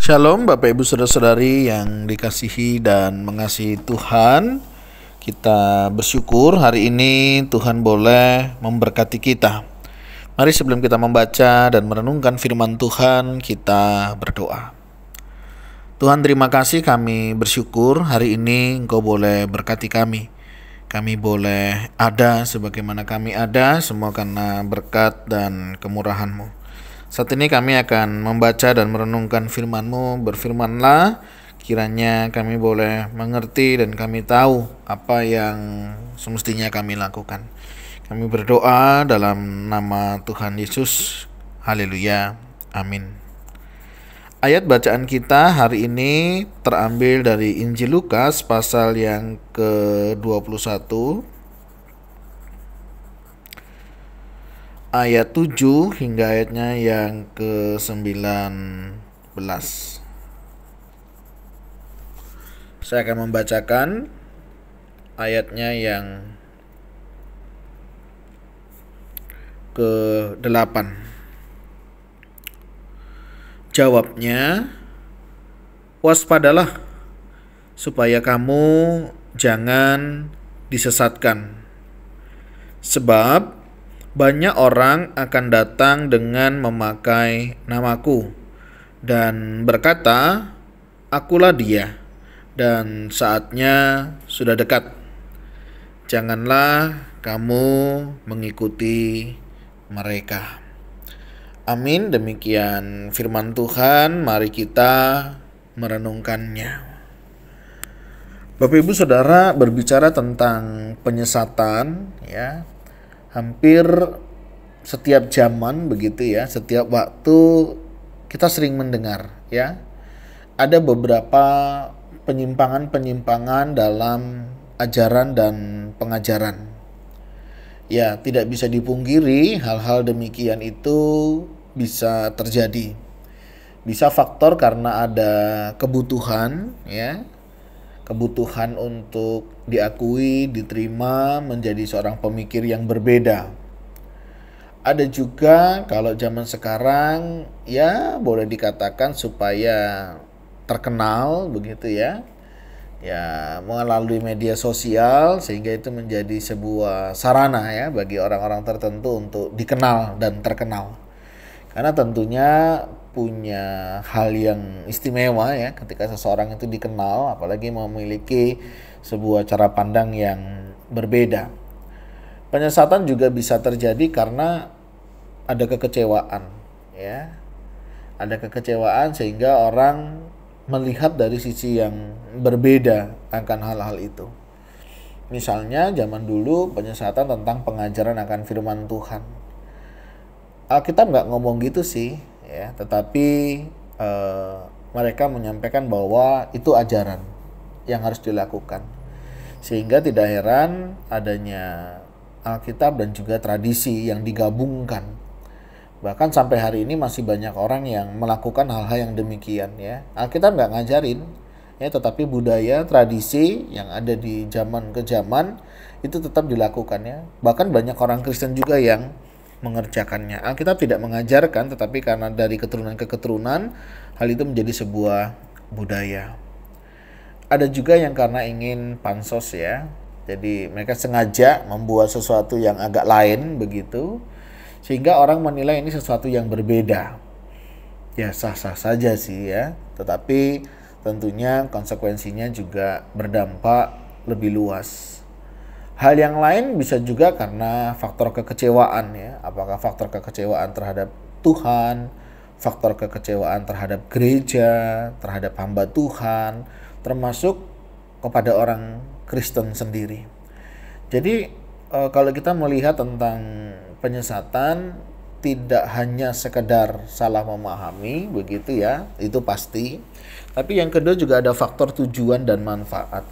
Shalom Bapak Ibu Saudara-saudari yang dikasihi dan mengasihi Tuhan. Kita bersyukur hari ini Tuhan boleh memberkati kita. Mari sebelum kita membaca dan merenungkan firman Tuhan, kita berdoa. Tuhan, terima kasih, kami bersyukur hari ini Engkau boleh berkati kami. Kami boleh ada sebagaimana kami ada, semua karena berkat dan kemurahan-Mu. Saat ini kami akan membaca dan merenungkan firman-Mu. Berfirmanlah, kiranya kami boleh mengerti dan kami tahu apa yang semestinya kami lakukan. Kami berdoa dalam nama Tuhan Yesus. Haleluya. Amin. Ayat bacaan kita hari ini terambil dari Injil Lukas pasal yang ke-21. Ayat 7 hingga ayatnya yang ke-19. Saya akan membacakan ayatnya yang ke-8. Jawabnya, waspadalah supaya kamu jangan disesatkan. Sebab banyak orang akan datang dengan memakai namaku dan berkata, akulah dia, dan saatnya sudah dekat. Janganlah kamu mengikuti mereka. Amin. Demikian firman Tuhan, mari kita merenungkannya. Bapak Ibu Saudara, berbicara tentang penyesatan, ya, hampir setiap zaman begitu ya, setiap waktu kita sering mendengar ya, ada beberapa penyimpangan-penyimpangan dalam ajaran dan pengajaran. Ya, tidak bisa dipungkiri hal-hal demikian itu bisa terjadi. Bisa faktor karena ada kebutuhan ya, kebutuhan untuk diakui, diterima menjadi seorang pemikir yang berbeda. Ada juga kalau zaman sekarang ya boleh dikatakan supaya terkenal begitu ya. Ya, melalui media sosial sehingga itu menjadi sebuah sarana ya bagi orang-orang tertentu untuk dikenal dan terkenal. Karena tentunya punya hal yang istimewa ya ketika seseorang itu dikenal, apalagi memiliki sebuah cara pandang yang berbeda. Penyesatan juga bisa terjadi karena ada kekecewaan ya. Ada kekecewaan sehingga orang melihat dari sisi yang berbeda akan hal-hal itu. Misalnya zaman dulu penyesatan tentang pengajaran akan firman Tuhan. Alkitab nggak ngomong gitu sih ya, tetapi mereka menyampaikan bahwa itu ajaran yang harus dilakukan, sehingga tidak heran adanya Alkitab dan juga tradisi yang digabungkan. Bahkan sampai hari ini masih banyak orang yang melakukan hal-hal yang demikian ya. Alkitab nggak ngajarin ya, tetapi budaya tradisi yang ada di zaman ke zaman itu tetap dilakukan ya. Bahkan banyak orang Kristen juga yang mengerjakannya. Alkitab tidak mengajarkan, tetapi karena dari keturunan ke keturunan hal itu menjadi sebuah budaya. Ada juga yang karena ingin pansos ya, jadi mereka sengaja membuat sesuatu yang agak lain begitu, sehingga orang menilai ini sesuatu yang berbeda. Ya, sah-sah saja sih ya, tetapi tentunya konsekuensinya juga berdampak lebih luas. Hal yang lain bisa juga karena faktor kekecewaan ya. Apakah faktor kekecewaan terhadap Tuhan, faktor kekecewaan terhadap gereja, terhadap hamba Tuhan, termasuk kepada orang Kristen sendiri. Jadi kalau kita melihat tentang penyesatan, tidak hanya sekedar salah memahami begitu ya, itu pasti. Tapi yang kedua juga ada faktor tujuan dan manfaat.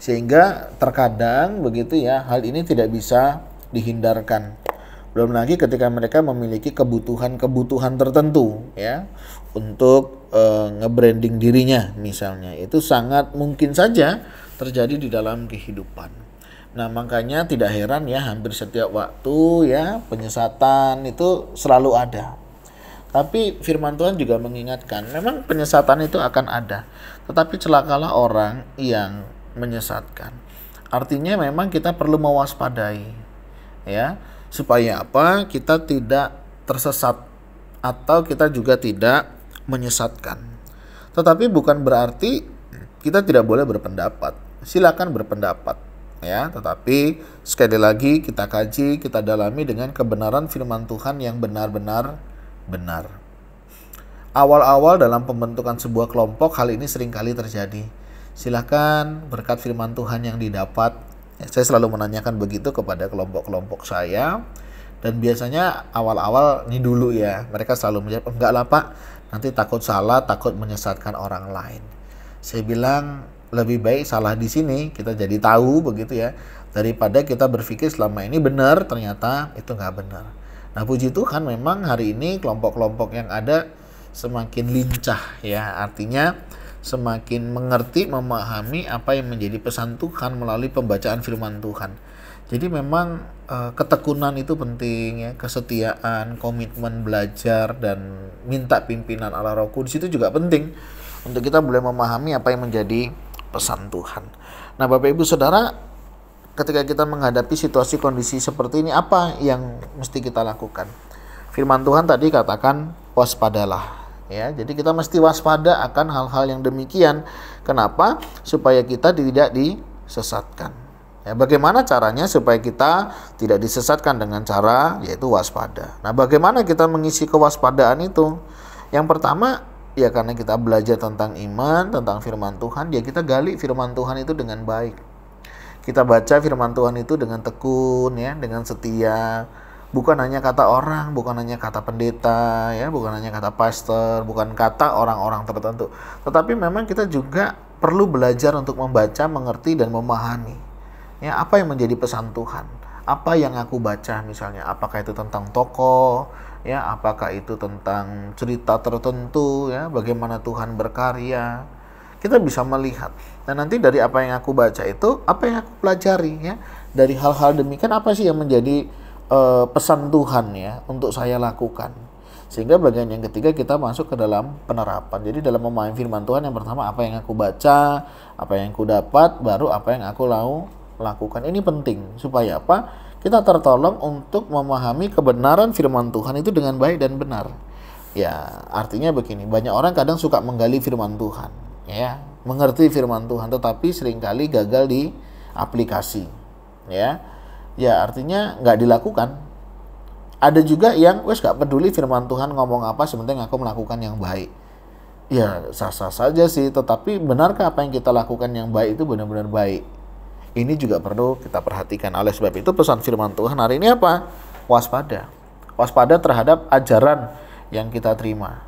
Sehingga terkadang begitu ya, hal ini tidak bisa dihindarkan. Belum lagi ketika mereka memiliki kebutuhan tertentu ya, untuk nge-branding dirinya misalnya, itu sangat mungkin saja terjadi di dalam kehidupan. Nah, makanya tidak heran ya, hampir setiap waktu ya penyesatan itu selalu ada. Tapi firman Tuhan juga mengingatkan, memang penyesatan itu akan ada. Tetapi celakalah orang yang menyesatkan. Artinya memang kita perlu mewaspadai, ya, supaya apa? Kita tidak tersesat atau kita juga tidak menyesatkan. Tetapi bukan berarti kita tidak boleh berpendapat. Silakan berpendapat, ya, tetapi sekali lagi kita kaji, kita dalami dengan kebenaran firman Tuhan yang benar-benar benar. Awal-awal dalam pembentukan sebuah kelompok, hal ini seringkali terjadi. Silakan berkat firman Tuhan yang didapat. Saya selalu menanyakan begitu kepada kelompok-kelompok saya. Dan biasanya awal-awal ini dulu ya, mereka selalu menjawab, enggak lah Pak, nanti takut salah, takut menyesatkan orang lain. Saya bilang, lebih baik salah di sini, kita jadi tahu begitu ya, daripada kita berpikir selama ini benar, ternyata itu nggak benar. Nah, puji Tuhan memang hari ini kelompok-kelompok yang ada semakin lincah ya, artinya semakin mengerti, memahami apa yang menjadi pesan Tuhan melalui pembacaan firman Tuhan. Jadi memang ketekunan itu penting ya, kesetiaan, komitmen belajar dan minta pimpinan Allah Roh Kudus itu juga penting untuk kita boleh memahami apa yang menjadi pesan Tuhan. Nah, Bapak Ibu Saudara, ketika kita menghadapi situasi kondisi seperti ini, apa yang mesti kita lakukan? Firman Tuhan tadi katakan waspadalah. Ya, jadi kita mesti waspada akan hal-hal yang demikian. Kenapa? Supaya kita tidak disesatkan. Ya, bagaimana caranya supaya kita tidak disesatkan dengan cara yaitu waspada. Nah, bagaimana kita mengisi kewaspadaan itu? Yang pertama, ya karena kita belajar tentang iman, tentang firman Tuhan, ya kita gali firman Tuhan itu dengan baik. Kita baca firman Tuhan itu dengan tekun ya, dengan setia. Bukan hanya kata orang, bukan hanya kata pendeta ya, bukan hanya kata pastor, bukan kata orang-orang tertentu. Tetapi memang kita juga perlu belajar untuk membaca, mengerti dan memahami. Ya, apa yang menjadi pesan Tuhan? Apa yang aku baca misalnya? Apakah itu tentang tokoh? Ya, apakah itu tentang cerita tertentu ya, bagaimana Tuhan berkarya, kita bisa melihat. Dan nanti dari apa yang aku baca itu, apa yang aku pelajari ya, dari hal-hal demikian apa sih yang menjadi pesan Tuhan ya untuk saya lakukan. Sehingga bagian yang ketiga kita masuk ke dalam penerapan. Jadi dalam memahami firman Tuhan, yang pertama apa yang aku baca, apa yang aku dapat, baru apa yang aku lakukan. Ini penting supaya apa? Kita tertolong untuk memahami kebenaran firman Tuhan itu dengan baik dan benar. Ya, artinya begini, banyak orang kadang suka menggali firman Tuhan, ya, mengerti firman Tuhan, tetapi seringkali gagal di aplikasi, ya. Ya, artinya nggak dilakukan. Ada juga yang wes nggak peduli firman Tuhan ngomong apa, sementing aku melakukan yang baik. Ya, sah-sah saja sih, tetapi benarkah apa yang kita lakukan yang baik itu benar-benar baik? Ini juga perlu kita perhatikan. Oleh sebab itu pesan firman Tuhan hari ini apa? Waspada. Waspada terhadap ajaran yang kita terima.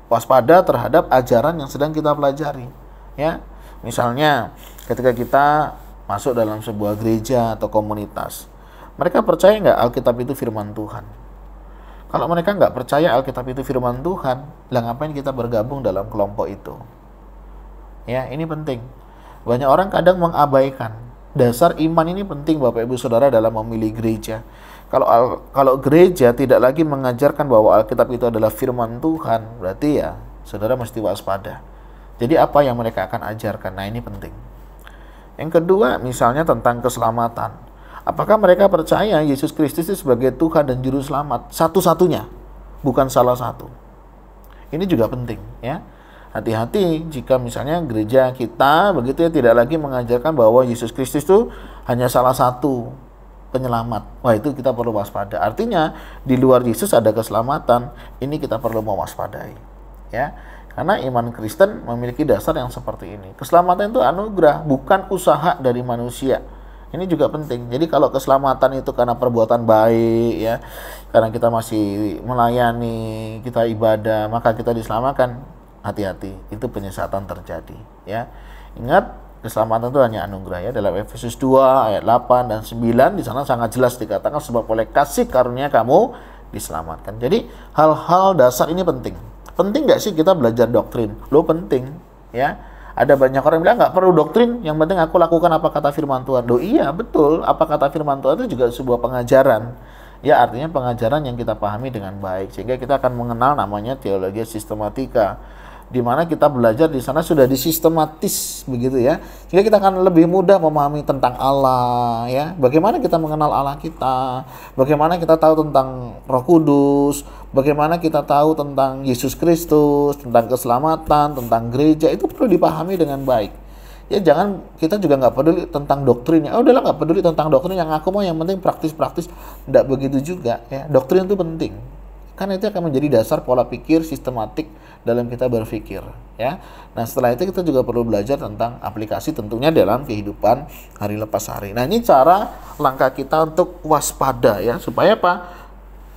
Waspada terhadap ajaran yang sedang kita pelajari. Ya, misalnya ketika kita masuk dalam sebuah gereja atau komunitas, mereka percaya nggak Alkitab itu firman Tuhan? Kalau mereka nggak percaya Alkitab itu firman Tuhan, lah ngapain kita bergabung dalam kelompok itu? Ya, ini penting. Banyak orang kadang mengabaikan dasar iman ini penting, Bapak Ibu Saudara, dalam memilih gereja. Kalau gereja tidak lagi mengajarkan bahwa Alkitab itu adalah firman Tuhan, berarti ya saudara mesti waspada. Jadi apa yang mereka akan ajarkan? Nah, ini penting. Yang kedua, misalnya tentang keselamatan. Apakah mereka percaya Yesus Kristus itu sebagai Tuhan dan Juru Selamat satu-satunya, bukan salah satu? Ini juga penting, ya. Hati-hati jika misalnya gereja kita begitu ya tidak lagi mengajarkan bahwa Yesus Kristus itu hanya salah satu penyelamat. Wah, itu kita perlu waspada. Artinya di luar Yesus ada keselamatan. Ini kita perlu mewaspadai, ya. Karena iman Kristen memiliki dasar yang seperti ini. Keselamatan itu anugerah, bukan usaha dari manusia. Ini juga penting. Jadi kalau keselamatan itu karena perbuatan baik, ya, karena kita masih melayani, kita ibadah, maka kita diselamatkan. Hati-hati, itu penyesatan terjadi. Ya, ingat keselamatan itu hanya anugerah ya. Dalam Efesus 2 ayat 8 dan 9 di sana sangat jelas dikatakan sebab oleh kasih karunia kamu diselamatkan. Jadi hal-hal dasar ini penting. Penting nggak sih kita belajar doktrin? Lo penting, ya. Ada banyak orang bilang nggak perlu doktrin, yang penting aku lakukan apa kata firman Tuhan. Loh iya betul, apa kata firman Tuhan itu juga sebuah pengajaran. Ya, artinya pengajaran yang kita pahami dengan baik, sehingga kita akan mengenal namanya teologi sistematika, di mana kita belajar di sana sudah disistematis begitu ya, sehingga kita akan lebih mudah memahami tentang Allah ya, bagaimana kita mengenal Allah kita, bagaimana kita tahu tentang Roh Kudus, bagaimana kita tahu tentang Yesus Kristus, tentang keselamatan, tentang gereja, itu perlu dipahami dengan baik. Ya, jangan kita juga nggak peduli tentang doktrinnya. Oh, udahlah, nggak peduli tentang doktrin, yang aku mau yang penting praktis-praktis. Nggak begitu juga ya. Doktrin itu penting, karena itu akan menjadi dasar pola pikir sistematik dalam kita berpikir ya. Nah, setelah itu kita juga perlu belajar tentang aplikasi tentunya dalam kehidupan hari lepas hari. Nah, ini cara langkah kita untuk waspada ya, supaya apa?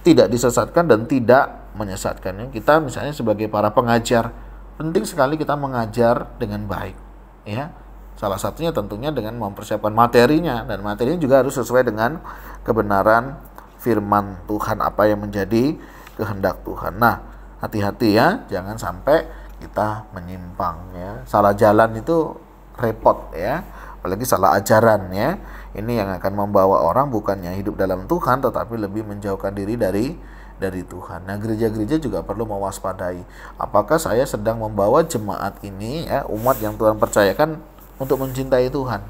Tidak disesatkan dan tidak menyesatkan ya. Kita misalnya sebagai para pengajar, penting sekali kita mengajar dengan baik ya. Salah satunya tentunya dengan mempersiapkan materinya, dan materinya juga harus sesuai dengan kebenaran firman Tuhan, apa yang menjadi kehendak Tuhan. Nah, hati-hati ya, jangan sampai kita menyimpang ya. Salah jalan itu repot ya, apalagi salah ajaran ya. Ini yang akan membawa orang bukannya hidup dalam Tuhan, tetapi lebih menjauhkan diri dari Tuhan. Nah, gereja-gereja juga perlu mewaspadai. Apakah saya sedang membawa jemaat ini ya, umat yang Tuhan percayakan untuk mencintai Tuhan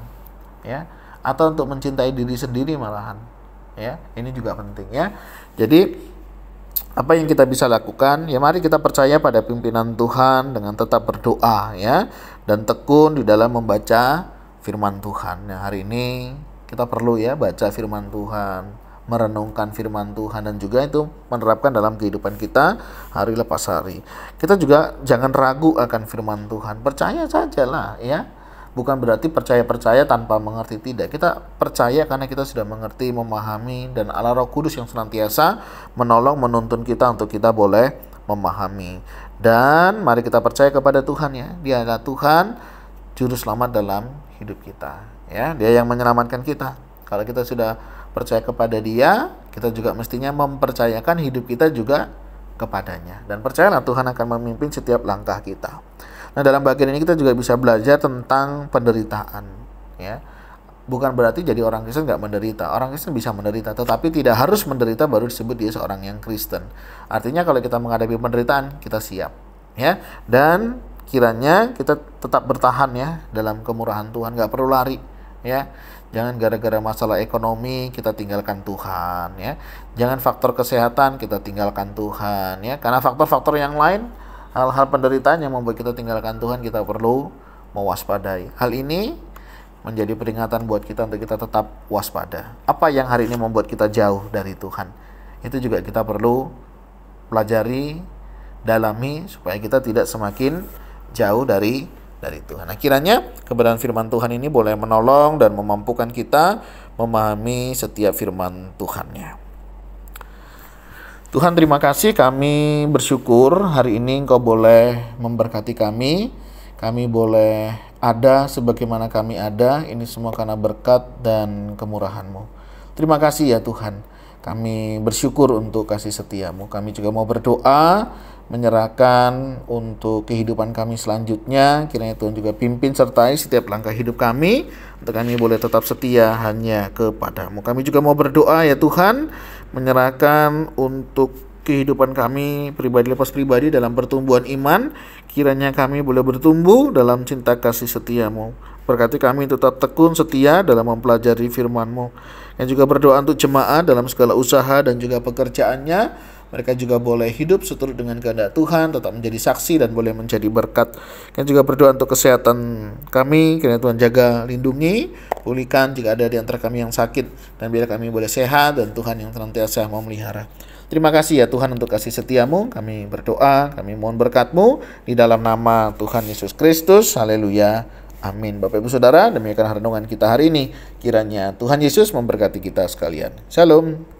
ya, atau untuk mencintai diri sendiri malahan ya. Ini juga penting ya. Jadi apa yang kita bisa lakukan? Ya, mari kita percaya pada pimpinan Tuhan dengan tetap berdoa ya, dan tekun di dalam membaca firman Tuhan. Nah, hari ini kita perlu ya baca firman Tuhan, merenungkan firman Tuhan, dan juga itu menerapkan dalam kehidupan kita hari lepas hari. Kita juga jangan ragu akan firman Tuhan, percaya sajalah ya. Bukan berarti percaya tanpa mengerti, tidak. Kita percaya karena kita sudah mengerti, memahami, dan Allah Roh Kudus yang senantiasa menolong, menuntun kita untuk kita boleh memahami. Dan mari kita percaya kepada Tuhan ya. Dia adalah Tuhan juru selamat dalam hidup kita ya. Dia yang menyelamatkan kita. Kalau kita sudah percaya kepada Dia, kita juga mestinya mempercayakan hidup kita juga kepadanya. Dan percayalah Tuhan akan memimpin setiap langkah kita. Nah, dalam bagian ini kita juga bisa belajar tentang penderitaan ya. Bukan berarti jadi orang Kristen nggak menderita. Orang Kristen bisa menderita, tetapi tidak harus menderita baru disebut dia seorang yang Kristen. Artinya kalau kita menghadapi penderitaan, kita siap ya. Dan kiranya kita tetap bertahan ya dalam kemurahan Tuhan, nggak perlu lari ya. Jangan gara-gara masalah ekonomi kita tinggalkan Tuhan ya. Jangan faktor kesehatan kita tinggalkan Tuhan ya. Karena faktor-faktor yang lain, hal-hal penderitaan yang membuat kita tinggalkan Tuhan, kita perlu mewaspadai. Hal ini menjadi peringatan buat kita untuk kita tetap waspada. Apa yang hari ini membuat kita jauh dari Tuhan, itu juga kita perlu pelajari, dalami, supaya kita tidak semakin jauh dari Tuhan. Nah, kiranya kebenaran firman Tuhan ini boleh menolong dan memampukan kita memahami setiap firman Tuhan-Nya. Tuhan, terima kasih, kami bersyukur hari ini Engkau boleh memberkati kami. Kami boleh ada sebagaimana kami ada. Ini semua karena berkat dan kemurahan-Mu. Terima kasih ya Tuhan. Kami bersyukur untuk kasih setia-Mu. Kami juga mau berdoa, menyerahkan untuk kehidupan kami selanjutnya. Kiranya Tuhan juga pimpin sertai setiap langkah hidup kami, untuk kami boleh tetap setia hanya kepada-Mu. Kami juga mau berdoa ya Tuhan, menyerahkan untuk kehidupan kami pribadi lepas pribadi dalam pertumbuhan iman. Kiranya kami boleh bertumbuh dalam cinta kasih setia-Mu. Berkati kami tetap tekun setia dalam mempelajari firman-Mu. Yang juga berdoa untuk jemaat dalam segala usaha dan juga pekerjaannya. Mereka juga boleh hidup seturut dengan kehendak Tuhan, tetap menjadi saksi dan boleh menjadi berkat. Yang juga berdoa untuk kesehatan kami, kiranya Tuhan jaga, lindungi, pulihkan jika ada di antara kami yang sakit, dan biar kami boleh sehat dan Tuhan yang senantiasa memelihara. Terima kasih ya Tuhan untuk kasih setia-Mu. Kami berdoa, kami mohon berkat-Mu di dalam nama Tuhan Yesus Kristus. Haleluya. Amin. Bapak Ibu Saudara, demikian renungan kita hari ini. Kiranya Tuhan Yesus memberkati kita sekalian. Shalom.